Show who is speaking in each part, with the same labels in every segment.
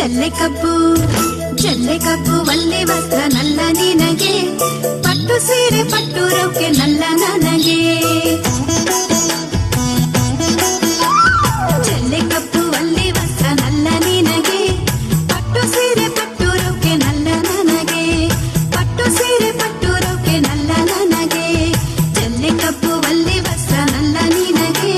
Speaker 1: ಜಲ್ಲೆ ಕಬ್ಬು ಒಳ್ಳೆ ವಸ್ತ್ರ ನಲ್ಲ ನಿನಗೆ, ಪಟ್ಟು ಸೀರೆ ಪಟ್ಟು ರೌಕೆ ನಲ್ಲ ನನಗೆ. ಜಲ್ಲೆ ಕಬ್ಬು ಒಳ್ಳೆ ವಸ್ತ್ರ ನಲ್ಲ ನಿನಗೆ, ಪಟ್ಟು ಸೀರೆ ಪಟ್ಟು ರೌಕೆ ನಲ್ಲ ನನಗೆ, ಪಟ್ಟು ಸೀರೆ ಪಟ್ಟು ರೌಕೆ ನಲ್ಲ ನನಗೆ. ಜಲ್ಲೆ ಕಬ್ಬು ಒಳ್ಳೆ ವಸ್ತ್ರ ನಲ್ಲ ನಿನಗೆ.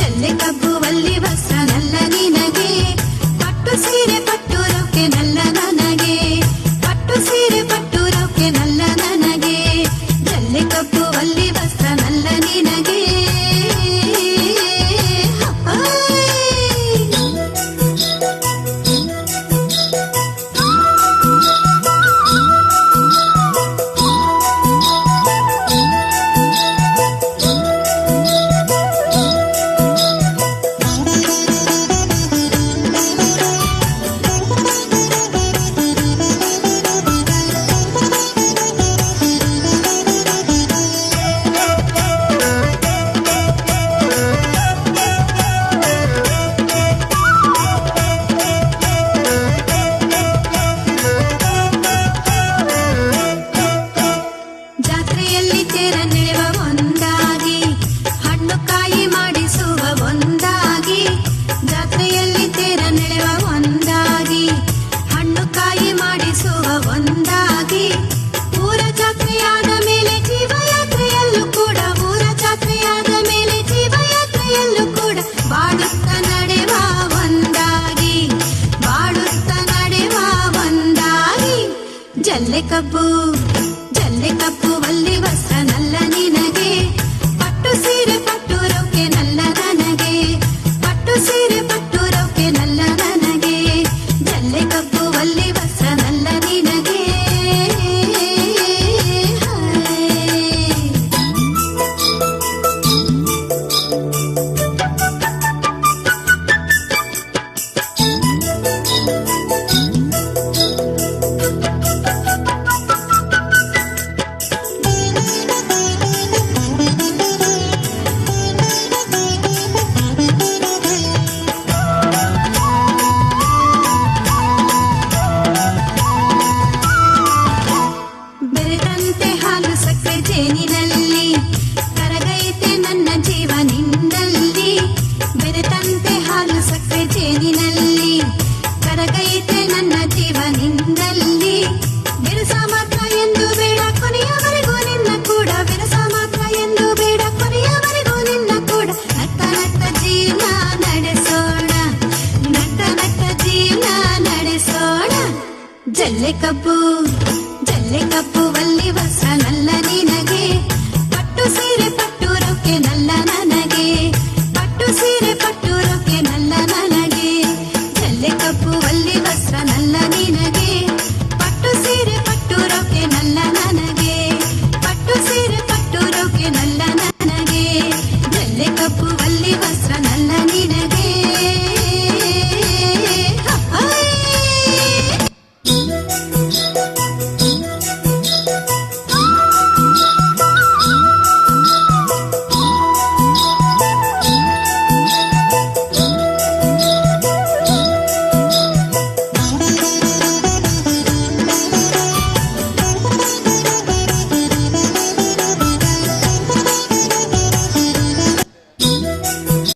Speaker 1: ಜಲ್ಲೆ ಕಬ್ಬು ಒಳ್ಳೆ ವಸ್ತ್ರ ನಲ್ಲ ನಿನಗೆ, ಪಟ್ಟು ಸೀರೆ ಪಟ್ಟು ರೌಕೆ ನಲ್ಲ ನನಗೆ, ಪಟ್ಟು ಸೀರೆ ಪಟ್ಟು ರೌಕೆ ನಲ್ಲ ನನಗೆ. ಜಲ್ಲೆ ಕಬ್ಬು ಒಳ್ಳೆ ವಸ್ತ್ರ ನಲ್ಲ ನಿನಗೆ. ಜಲ್ಲೆ ಕಬ್ಬು ಒಳ್ಳೆ ವಸ್ತ್ರ ನಲ್ಲ ನಿನಗೆ, ಪಟ್ಟು ಸೀರೆ ಪಟ್ಟು ರೌಕೆ ನಲ್ಲ ನನಗೆ, ಪಟ್ಟು ಸೀರೆ ಪಟ್ಟು ರೌಕೆ ನಲ್ಲ ನನಗೆ. ಜಲ್ಲೆ ಕಬ್ಬು ಒಳ್ಳೆ ವಸ್ತ್ರ ನಲ್ಲ ನಿನಗೆ. ಜೇನಿನಲ್ಲಿ ಕರಗೈತೆ ನನ್ನ ಜೀವ ನಿನ್ನಲ್ಲಿ, ಬೆರೆತಂತೆ ಹಾಲು ಸಕ್ಕರೆ ಜೇನಿನಲ್ಲಿ ಕರಗೈತೆ ನನ್ನ ಜೀವ ನಿನ್ನಲ್ಲಿ. ಬಿರುಸ ಮಾತ್ರ ಎಂದು ಬೇಡ ಕೊನೆಯವರೆಗೂ ನಿನ್ನ ಕೂಡ, ಬಿರುಸ ಮಾತ್ರ ಎಂದು ಬೇಡ ಕೊನೆಯವರೆಗೂ ನಿನ್ನ ಕೂಡ. ನಟ್ಟ ನಟ್ಟ ಜೀವನ ನಡೆಸೋಣ, ನಟ್ಟ ನಟ್ಟ ಜೀವನ ನಡೆಸೋಣ. ಜಲ್ಲೆ ಕಬ್ಬು ಒಳ್ಳೆ ವಸ್ತ್ರ ನಲ್ಲ ನೀನು.